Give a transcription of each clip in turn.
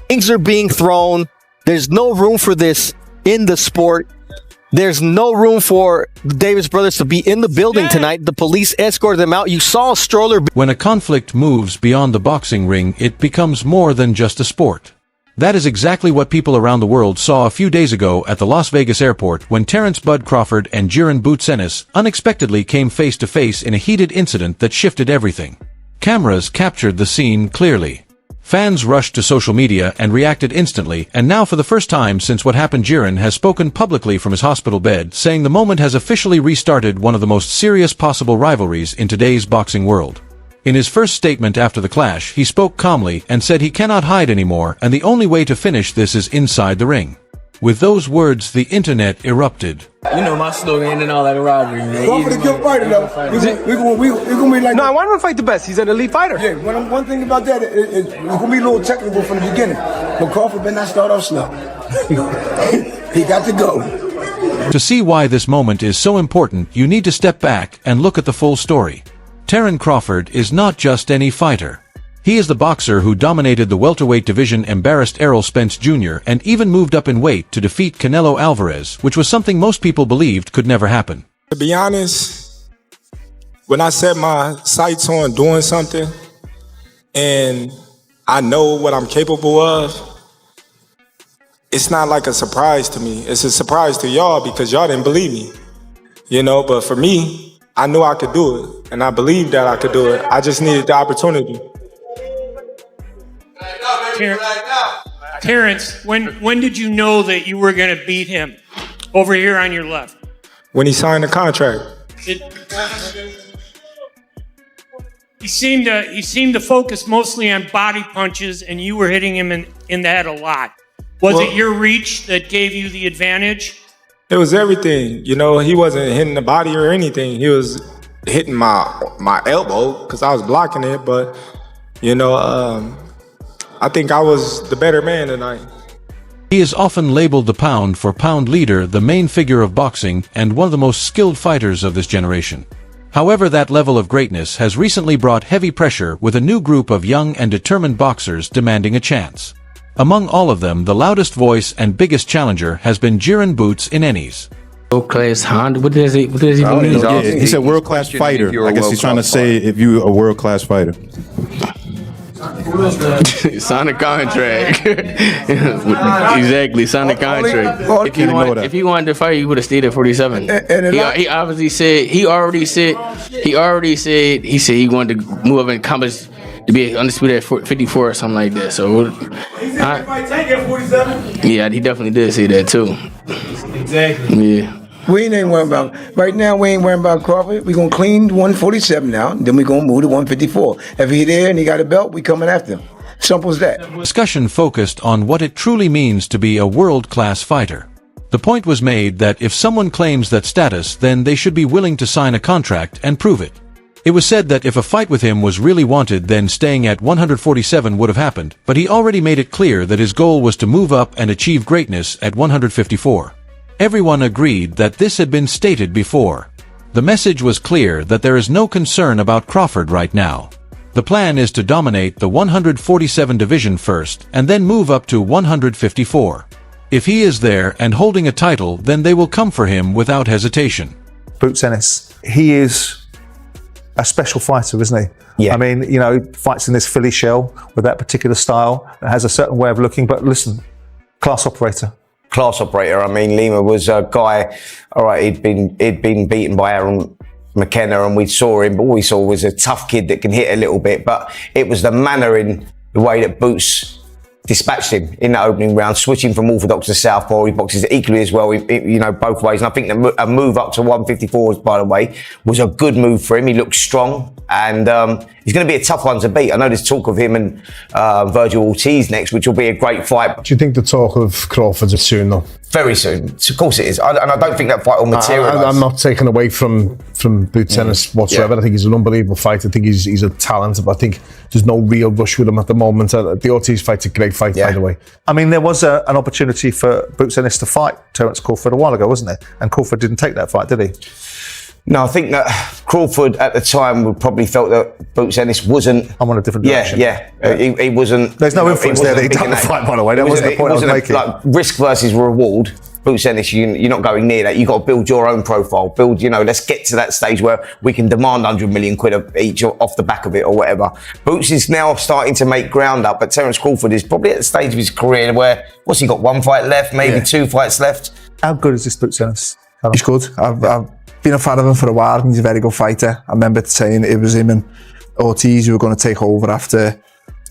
Things are being thrown. There's no room for this in the sport. There's no room for the Davis brothers to be in the building tonight. The police escorted them out. You saw a stroller. When a conflict moves beyond the boxing ring, it becomes more than just a sport. That is exactly what people around the world saw a few days ago at the Las Vegas airport when Terence "Bud" Crawford and Jaron Boots Ennis unexpectedly came face to face in a heated incident that shifted everything. Cameras captured the scene clearly. Fans rushed to social media and reacted instantly, and now for the first time since what happened, Jaron has spoken publicly from his hospital bed, saying the moment has officially restarted one of the most serious possible rivalries in today's boxing world. In his first statement after the clash, he spoke calmly and said he cannot hide anymore, and the only way to finish this is inside the ring. With those words, the internet erupted. You know my slogan and all that rivalry, man. Crawford a good fighter, though. We're gonna be like. No, I want him to fight the best. He's an elite fighter. Yeah, one thing about that is it's gonna be a little technical from the beginning. But Crawford better not start off slow. He got to go. To see why this moment is so important, you need to step back and look at the full story. Terence Crawford is not just any fighter. He is the boxer who dominated the welterweight division, embarrassed Errol Spence Jr., and even moved up in weight to defeat Canelo Alvarez, which was something most people believed could never happen. To be honest, when I set my sights on doing something and I know what I'm capable of, it's not like a surprise to me. It's a surprise to y'all because y'all didn't believe me, you know, but for me, I knew I could do it and I believed that I could do it. I just needed the opportunity. Terence, when did you know that you were going to beat him? Over here on your left. When he signed the contract. He seemed to focus mostly on body punches, and you were hitting him in the head a lot. Was it your reach that gave you the advantage? It was everything. You know, he wasn't hitting the body or anything. He was hitting my elbow because I was blocking it. But, you know, I think I was the better man tonight. He is often labeled the pound-for-pound leader, the main figure of boxing, and one of the most skilled fighters of this generation. However, that level of greatness has recently brought heavy pressure, with a new group of young and determined boxers demanding a chance. Among all of them, the loudest voice and biggest challenger has been Jaron Boots Ennis. World-class Honda? What does he mean? He said world-class fighter. I guess he's trying to say if you're a world-class fighter. Sign a contract. Exactly, sign a contract. If he wanted to fight, he would have stayed at 47. He obviously said he wanted to move up in competition to be undisputed at 54 or something like that. So, yeah, he definitely did say that too. Exactly. Yeah. We ain't worrying about, right now we ain't worrying about Crawford. We're going to clean 147 now, then we're going to move to 154. If he there and he got a belt, we coming after him. Simple as that. Discussion focused on what it truly means to be a world-class fighter. The point was made that if someone claims that status, then they should be willing to sign a contract and prove it. It was said that if a fight with him was really wanted, then staying at 147 would have happened, but he already made it clear that his goal was to move up and achieve greatness at 154. Everyone agreed that this had been stated before. The message was clear that there is no concern about Crawford right now. The plan is to dominate the 147 division first and then move up to 154. If he is there and holding a title, then they will come for him without hesitation. Boots Ennis, he is a special fighter, isn't he? Yeah. I mean, you know, fights in this Philly shell with that particular style that has a certain way of looking, but listen, class operator. Class operator. I mean, Lima was a guy, all right, he'd been beaten by Aaron McKenna and we saw him, but all we saw was a tough kid that can hit a little bit, but it was the manner in the way that Boots dispatched him in that opening round, switching from orthodox to southpaw. He boxes equally as well, you know, both ways. And I think that a move up to 154, by the way, was a good move for him. He looked strong, and he's going to be a tough one to beat. I know there's talk of him and Virgil Ortiz next, which will be a great fight. Do you think the talk of Crawford's soon, though? Very soon. Of course it is. And I don't think that fight will materialise. I'm not taking away from Boots Ennis whatsoever. Yeah. I think he's an unbelievable fighter. I think he's a talent. But I think there's no real rush with him at the moment. The Ortiz fight's a great fight, by the way. I mean, there was an opportunity for Boots Ennis to fight Terence Crawford a while ago, wasn't there? And Crawford didn't take that fight, did he? No, I think that Crawford at the time would probably felt that Boots Ennis wasn't. I'm on a different direction. He wasn't. There's no influence there that he done the fight, by the way. That wasn't the point I was making. Like risk versus reward. Boots Ennis, you're not going near that. You've got to build your own profile. Let's get to that stage where we can demand 100 million quid each off the back of it or whatever. Boots is now starting to make ground up, but Terence Crawford is probably at the stage of his career where, what's he got, 1 fight left, maybe 2 fights left? How good is this Boots Ennis? He's good. I've been a fan of him for a while. He's a very good fighter. I remember saying it was him and Ortiz who were going to take over after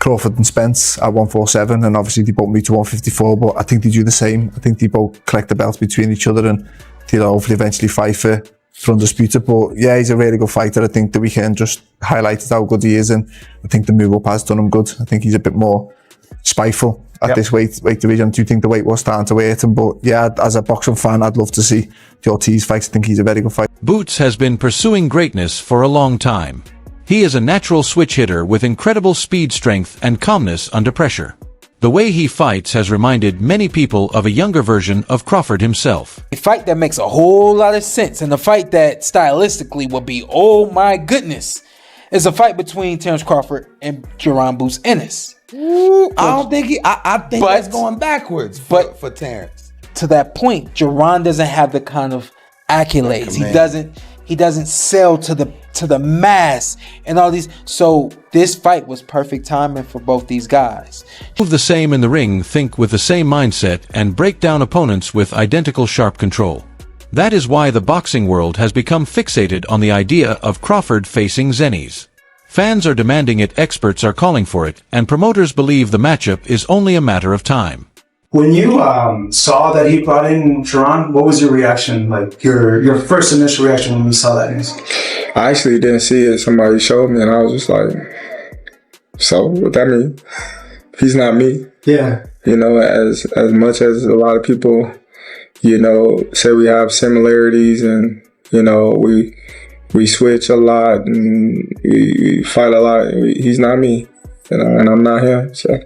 Crawford and Spence at 147, and obviously they both moved to 154, but I think they do the same. I think they both collect the belts between each other and they'll hopefully eventually fight for undisputed. But yeah, he's a really good fighter. I think the weekend just highlighted how good he is, and I think the move up has done him good. I think he's a bit more spiteful at this weight division. I do think the weight was starting to hurt him, but yeah, as a boxing fan, I'd love to see the Ortiz fight. I think he's a very good fighter. Boots has been pursuing greatness for a long time. He is a natural switch hitter with incredible speed, strength, and calmness under pressure. The way he fights has reminded many people of a younger version of Crawford himself. A fight that makes a whole lot of sense, and a fight that stylistically would be, oh my goodness, is a fight between Terence Crawford and Jaron Boots Ennis. I don't think I think that's going backwards for Terence. To that point, Jaron doesn't have the kind of accolades. He doesn't sell to the mass and all these. So this fight was perfect timing for both these guys. Move the same in the ring, think with the same mindset, and break down opponents with identical sharp control. That is why the boxing world has become fixated on the idea of Crawford facing Ennis. Fans are demanding it, experts are calling for it, and promoters believe the matchup is only a matter of time. When you saw that he brought in Jaron, what was your reaction? Like your first initial reaction when you saw that news? I actually didn't see it. Somebody showed me, and I was just like, "So what that mean? He's not me." Yeah. As much as a lot of people, say we have similarities, and we switch a lot and we fight a lot. He's not me, and I'm not him. So.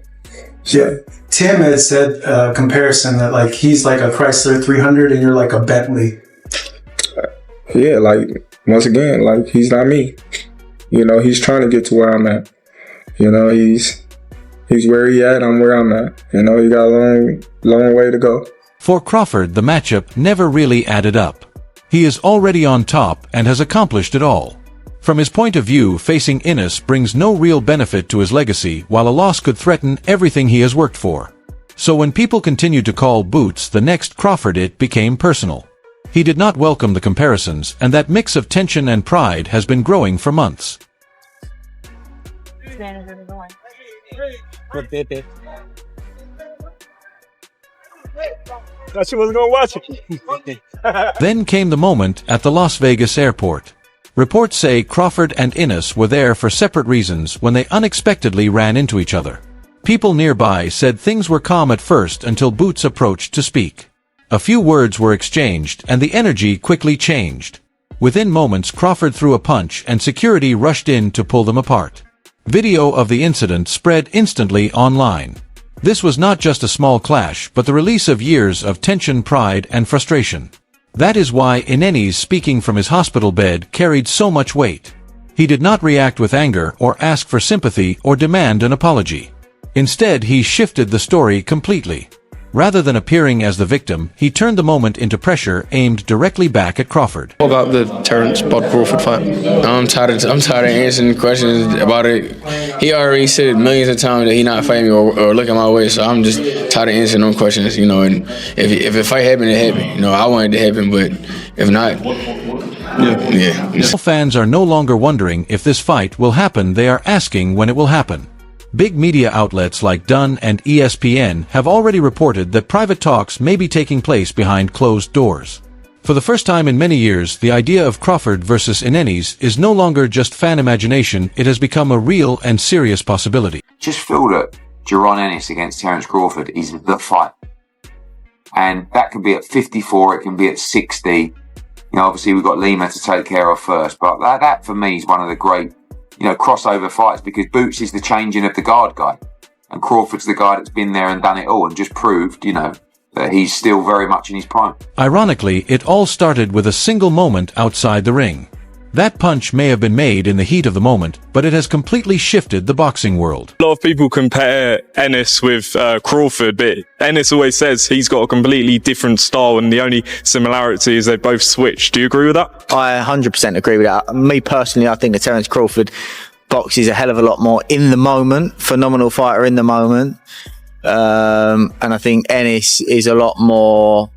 Yeah. Tim has said comparison that like he's like a Chrysler 300 and you're like a Bentley. Yeah, like once again, like he's not me. He's trying to get to where I'm at. He's where he at, I'm where I'm at. He got a long way to go. For Crawford, the matchup never really added up. He is already on top and has accomplished it all. From his point of view, facing Ennis brings no real benefit to his legacy, while a loss could threaten everything he has worked for. So when people continued to call Boots the next Crawford, it became personal. He did not welcome the comparisons, and that mix of tension and pride has been growing for months. Thought she wasn't gonna watch it. Then came the moment at the Las Vegas airport. Reports say Crawford and Ennis were there for separate reasons when they unexpectedly ran into each other. People nearby said things were calm at first until Boots approached to speak. A few words were exchanged and the energy quickly changed. Within moments, Crawford threw a punch and security rushed in to pull them apart. Video of the incident spread instantly online. This was not just a small clash, but the release of years of tension, pride, and frustration. That is why Ennis speaking from his hospital bed carried so much weight. He did not react with anger or ask for sympathy or demand an apology. Instead, he shifted the story completely. Rather than appearing as the victim, he turned the moment into pressure aimed directly back at Crawford. What about the Terence Bud Crawford fight? I'm tired of answering questions about it. He already said millions of times that he not fighting me or looking my way, so I'm just tired of answering them questions, And if a fight happened, it happened. I wanted it to happen, but if not, yeah. Fans are no longer wondering if this fight will happen, they are asking when it will happen. Big media outlets like Dunn and ESPN have already reported that private talks may be taking place behind closed doors. For the first time in many years, the idea of Crawford versus Ennis is no longer just fan imagination, it has become a real and serious possibility. Just feel that Jaron Ennis against Terence Crawford is the fight. And that can be at 54, it can be at 60. Obviously we've got Lima to take care of first, but that for me is one of the great crossover fights, because Boots is the changing of the guard guy and Crawford's the guy that's been there and done it all and just proved, that that he's still very much in his prime. Ironically, it all started with a single moment outside the ring. That punch may have been made in the heat of the moment, but it has completely shifted the boxing world. A lot of people compare Ennis with Crawford, but Ennis always says he's got a completely different style, and the only similarity is they both switch. Do you agree with that? I 100% agree with that. Me personally, I think that Terence Crawford boxes a hell of a lot more in the moment, phenomenal fighter in the moment. And I think Ennis is a lot more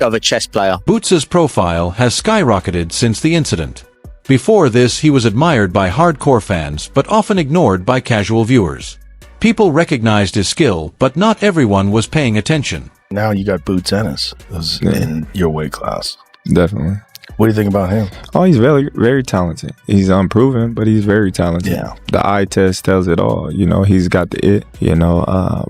of a chess player. Boots' profile has skyrocketed since the incident. Before this, he was admired by hardcore fans, but often ignored by casual viewers. People recognized his skill, but not everyone was paying attention. Now you got Boots Ennis in your weight class. Definitely. What do you think about him? Oh, he's very, very talented. He's unproven, but he's very talented. Yeah. The eye test tells it all. You know, he's got the it, you know,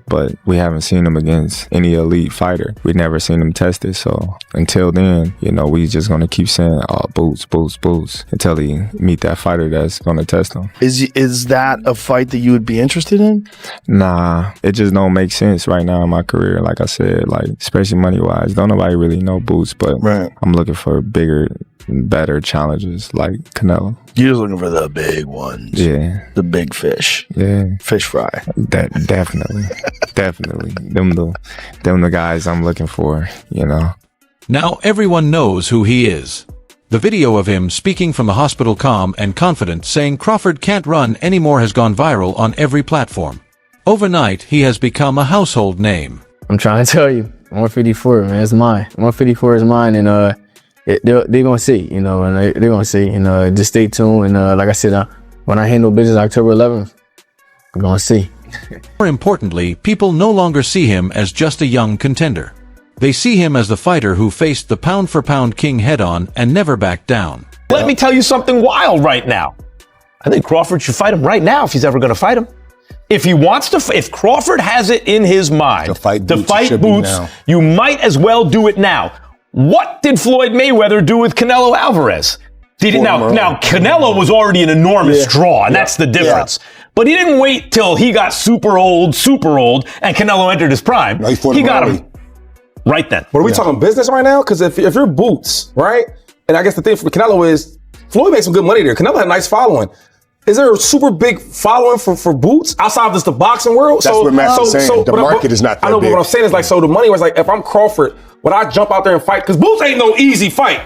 but we haven't seen him against any elite fighter. We've never seen him tested. So until then, you know, we just going to keep saying, oh, Boots, Boots, Boots, until he meet that fighter that's going to test him. Is that a fight that you would be interested in? Nah, it just don't make sense right now in my career. Like I said, like, especially money-wise, don't nobody really know Boots, but I'm looking for bigger, better challenges like Canelo. You're just looking for the big ones. Yeah. The big fish. Yeah. Fish fry. That definitely. Definitely. Them the guys I'm looking for, you know. Now everyone knows who he is. The video of him speaking from the hospital calm and confident saying Crawford can't run anymore has gone viral on every platform. Overnight, he has become a household name. I'm trying to tell you, 154, man, it's mine. 154 is mine, and they're gonna see, you know, and they're gonna see, you know, just stay tuned. And like I said, when I handle business October 11th, we're gonna see. More importantly, people no longer see him as just a young contender. They see him as the fighter who faced the pound-for-pound king head-on and never backed down. Let me tell you something wild right now. I think Crawford should fight him right now if he's ever gonna fight him. If he wants to, if Crawford has it in his mind to fight Boots, you might as well do it now. What did Floyd Mayweather do with Canelo Alvarez? Now Canelo was already an enormous draw, and that's the difference. But he didn't wait till he got super old, and Canelo entered his prime. He got him right then. But are we talking business right now? Because if you're Boots, right? And I guess the thing for Canelo is Floyd made some good money there. Canelo had a nice following. Is there a super big following for Boots outside of just the boxing world? That's what Matt's saying. The market is not that I know, big. but what I'm saying is like, so the money was like, if I'm Crawford, would I jump out there and fight? Because Boots ain't no easy fight.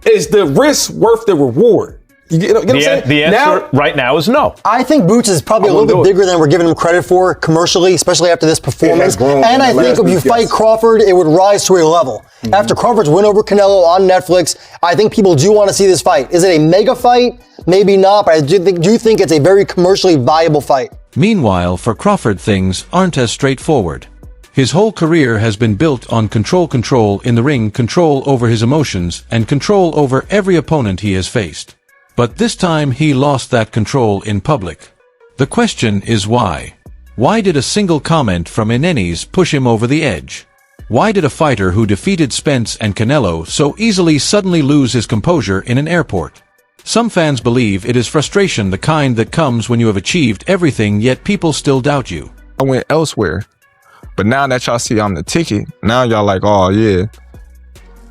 Is the risk worth the reward? You know what I'm saying? The answer right now is no. I think Boots is probably a little bit bigger than we're giving him credit for commercially, especially after this performance. And I think if you fight Crawford, it would rise to a level. After Crawford's win over Canelo on Netflix, I think people do want to see this fight. Is it a mega fight? Maybe not, but I do think it's a very commercially viable fight. Meanwhile, for Crawford, things aren't as straightforward. His whole career has been built on control in the ring, control over his emotions, and control over every opponent he has faced. But this time he lost that control in public. The question is why? Why did a single comment from Ennis push him over the edge? Why did a fighter who defeated Spence and Canelo so easily suddenly lose his composure in an airport? Some fans believe it is frustration, the kind that comes when you have achieved everything yet people still doubt you. I went elsewhere, but now that y'all see I'm the ticket, now y'all like, oh yeah,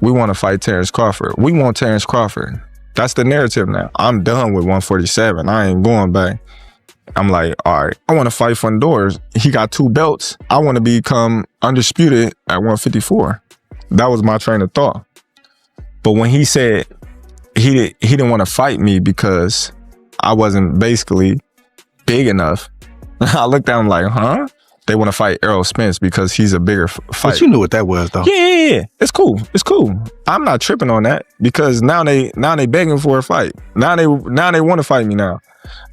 we want to fight Terence Crawford. We want Terence Crawford. That's the narrative now. I'm done with 147. I ain't going back. I'm like, all right, I want to fight Fundora. He got 2 belts. I want to become undisputed at 154. That was my train of thought. But when he said he didn't want to fight me because I wasn't basically big enough, I looked at him like, huh? They want to fight Errol Spence because he's a bigger fight. But you knew what that was, though. Yeah. It's cool. I'm not tripping on that because now they begging for a fight. Now they want to fight me now.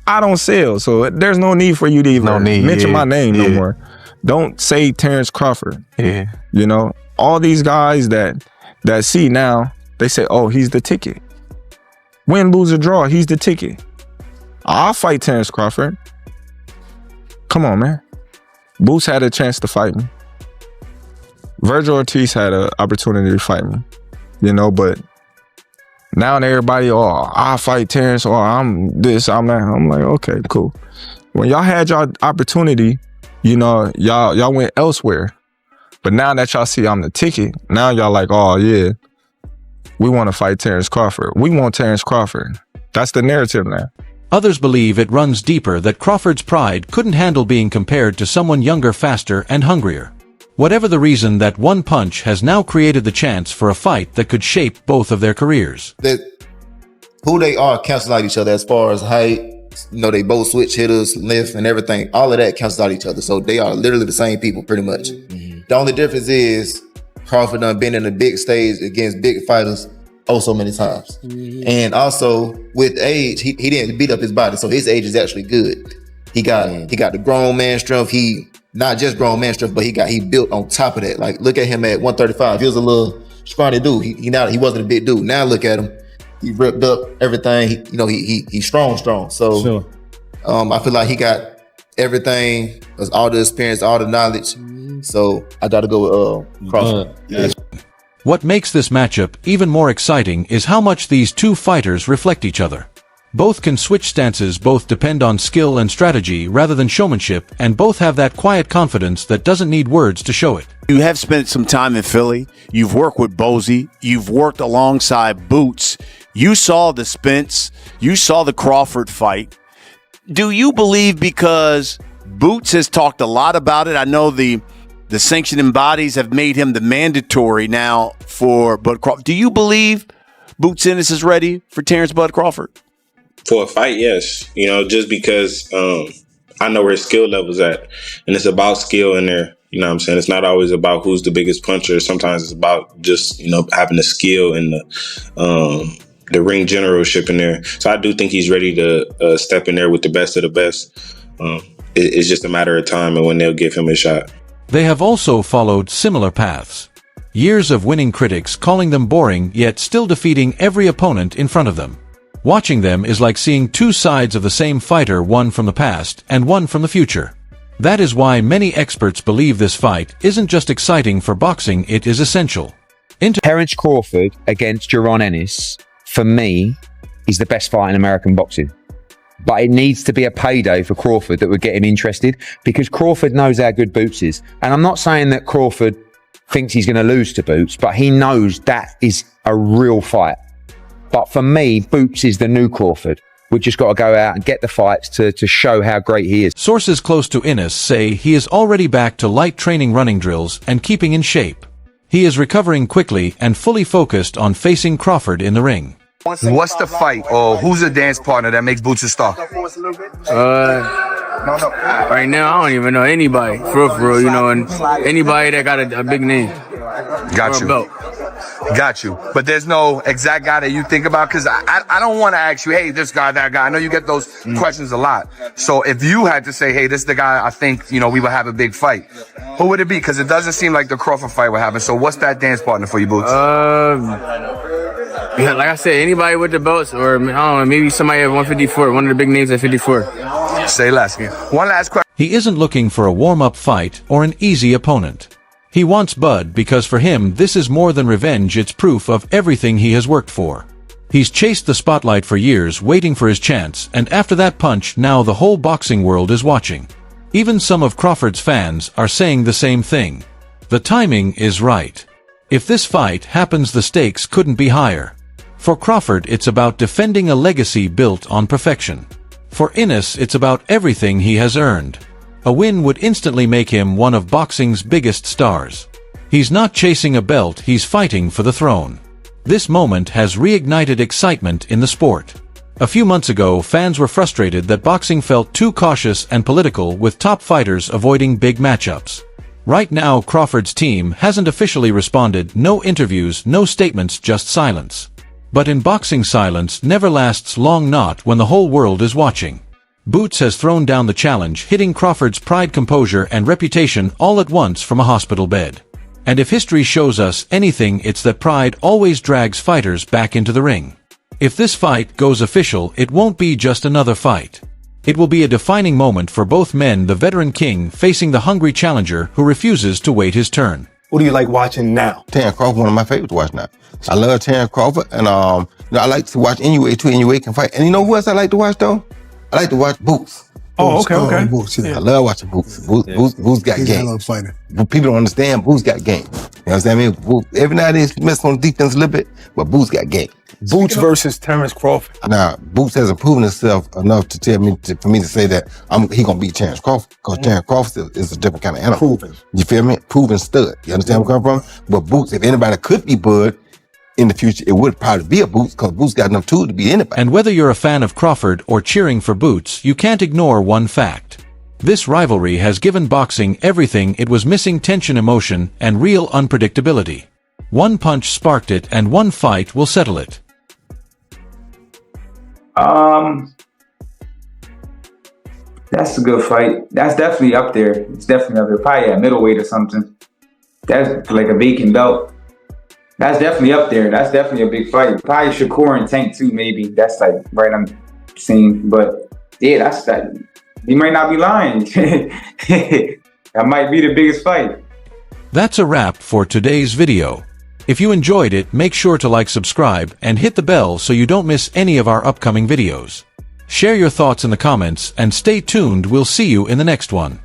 I don't sell, so there's no need for you to even mention my name no more. Don't say Terence Crawford. Yeah. You know, all these guys that see now, they say, oh, he's the ticket. Win, lose, or draw, he's the ticket. I'll fight Terence Crawford. Come on, man. Boots had a chance to fight me. Virgil Ortiz had an opportunity to fight me, you know, but now everybody, oh, I'll fight Terence, or I'm this, I'm that. I'm like, okay, cool. When y'all had y'all opportunity, you know, y'all went elsewhere. But now that y'all see I'm the ticket, now y'all like, oh yeah, we want to fight Terence Crawford. We want Terence Crawford. That's the narrative now. Others believe it runs deeper, that Crawford's pride couldn't handle being compared to someone younger, faster, and hungrier. Whatever the reason, that one punch has now created the chance for a fight that could shape both of their careers. That who they are cancel out each other as far as height. You know, they both switch hitters, lift, and everything. All of that cancels out each other. So they are literally the same people, pretty much. The only difference is Crawford done been in the big stage against big fighters so many times. And also with age, he didn't beat up his body, so his age is actually good. He got the grown man strength. He not just grown man strength, but he built on top of that. Like, look at him at 135. He was a little scrawny dude. He wasn't a big dude. Now look at him. He ripped up everything. He's strong. So sure. I feel like he got everything, all the experience, all the knowledge. So I got to go with Crawford. What makes this matchup even more exciting is how much these two fighters reflect each other. Both can switch stances, both depend on skill and strategy rather than showmanship, and both have that quiet confidence that doesn't need words to show it. You have spent some time in Philly. You've worked with Bozy. You've worked alongside Boots. You saw the Spence. You saw the Crawford fight. Do you believe, because Boots has talked a lot about it, I know the sanctioning bodies have made him the mandatory now for Bud Crawford. Do you believe Boots Ennis is ready for Terence Bud Crawford? For a fight, yes. Just because I know where his skill level's at. And it's about skill in there. You know what I'm saying? It's not always about who's the biggest puncher. Sometimes it's about just, having the skill and the ring generalship in there. So I do think he's ready to step in there with the best of the best. It's just a matter of time and when they'll give him a shot. They have also followed similar paths. Years of winning critics calling them boring, yet still defeating every opponent in front of them. Watching them is like seeing two sides of the same fighter, one from the past and one from the future. That is why many experts believe this fight isn't just exciting for boxing, it is essential. Terence Crawford against Jaron Ennis, for me, is the best fight in American boxing. But it needs to be a payday for Crawford that would get him interested, because Crawford knows how good Boots is. And I'm not saying that Crawford thinks he's going to lose to Boots, but he knows that is a real fight. But for me, Boots is the new Crawford. We've just got to go out and get the fights to show how great he is. Sources close to Ennis say he is already back to light training, running drills, and keeping in shape. He is recovering quickly and fully focused on facing Crawford in the ring. What's the fight, or who's a dance partner that makes Boots a star? Right now, I don't even know anybody, for real, and anybody that got a big name. Got you. Got you. But there's no exact guy that you think about? Because I don't want to ask you, hey, this guy, that guy. I know you get those questions a lot. So if you had to say, hey, this is the guy I think, we would have a big fight, who would it be? Because it doesn't seem like the Crawford fight would happen. So what's that dance partner for you, Boots? Yeah, like I said, anybody with the belts, or I don't know, maybe somebody at 154, one of the big names at 54. Say less. One last question. He isn't looking for a warm-up fight or an easy opponent. He wants Bud because for him this is more than revenge, it's proof of everything he has worked for. He's chased the spotlight for years, waiting for his chance, and after that punch, now the whole boxing world is watching. Even some of Crawford's fans are saying the same thing. The timing is right. If this fight happens, the stakes couldn't be higher. For Crawford, it's about defending a legacy built on perfection. For Ennis, it's about everything he has earned. A win would instantly make him one of boxing's biggest stars. He's not chasing a belt, he's fighting for the throne. This moment has reignited excitement in the sport. A few months ago, fans were frustrated that boxing felt too cautious and political, with top fighters avoiding big matchups. Right now, Crawford's team hasn't officially responded, no interviews, no statements, just silence. But in boxing, silence never lasts long, not when the whole world is watching. Boots has thrown down the challenge, hitting Crawford's pride, composure, and reputation all at once from a hospital bed. And if history shows us anything, it's that pride always drags fighters back into the ring. If this fight goes official, it won't be just another fight. It will be a defining moment for both men, the veteran king facing the hungry challenger who refuses to wait his turn. What do you like watching now? Terence Crawford, one of my favorites to watch now. I love Terence Crawford, and I like to watch NUA too. NUA can fight. And you know who else I like to watch though? I like to watch Boots. Oh, okay. Boots, yeah. I love watching Boots. Boots got He's a hell game. of a fighter. People don't understand Boots got game. You know what I'm saying? Boots, every now and then he messes on defense a little bit, but Boots got game. Boots versus Terence Crawford. Now, Boots hasn't proven himself enough to tell me for me to say that he gonna beat Terence Crawford, because Terence Crawford is a different kind of animal. Proven. You feel me? Proven stud. You understand where I'm coming from? But Boots, if anybody could be Bud in the future, it would probably be a Boots, because Boots got enough tools to beat anybody. And whether you're a fan of Crawford or cheering for Boots, you can't ignore one fact. This rivalry has given boxing everything it was missing: tension, emotion, and real unpredictability. One punch sparked it, and one fight will settle it. That's a good fight. That's definitely up there. It's definitely up there. Probably at middleweight or something. That's like a vacant belt. That's definitely up there. That's definitely a big fight. Probably Shakur and Tank too, maybe. That's like right I'm seeing. But yeah, that's that. He might not be lying. That might be the biggest fight. That's a wrap for today's video. If you enjoyed it, make sure to like, subscribe, and hit the bell so you don't miss any of our upcoming videos. Share your thoughts in the comments and stay tuned. We'll see you in the next one.